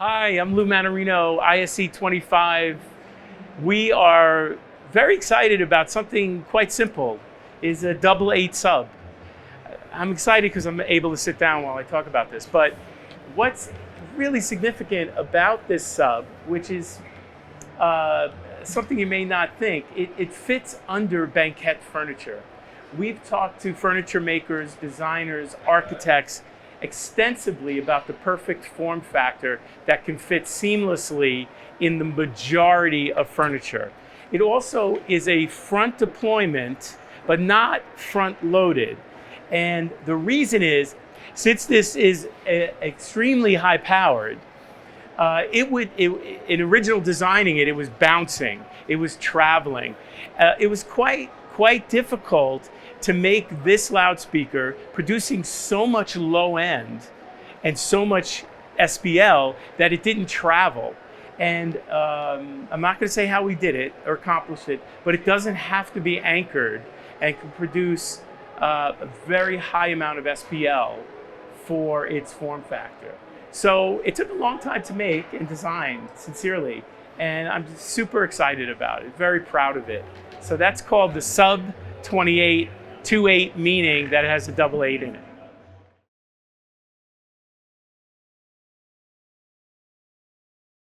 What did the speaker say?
Hi, I'm Lou Manarino, ISE25. We are very excited about something quite simple, is a 8/8 sub. I'm excited because I'm able to sit down while I talk about this, but what's really significant about this sub, which is something you may not think, it fits under Banquette furniture. We've talked to furniture makers, designers, architects extensively about the perfect form factor that can fit seamlessly in the majority of furniture. It also is a front deployment, but not front loaded. And the reason is, since this is extremely high powered, in original designing it was bouncing, it was traveling. It was quite difficult to make this loudspeaker producing so much low end and so much SPL that it didn't travel. And I'm not going to say how we did it or accomplished it, but it doesn't have to be anchored and can produce a very high amount of SPL for its form factor. So it took a long time to make and design, sincerely, and I'm just super excited about it, very proud of it. So that's called the SUB28, 2/8, meaning that it has a 8/8 in it.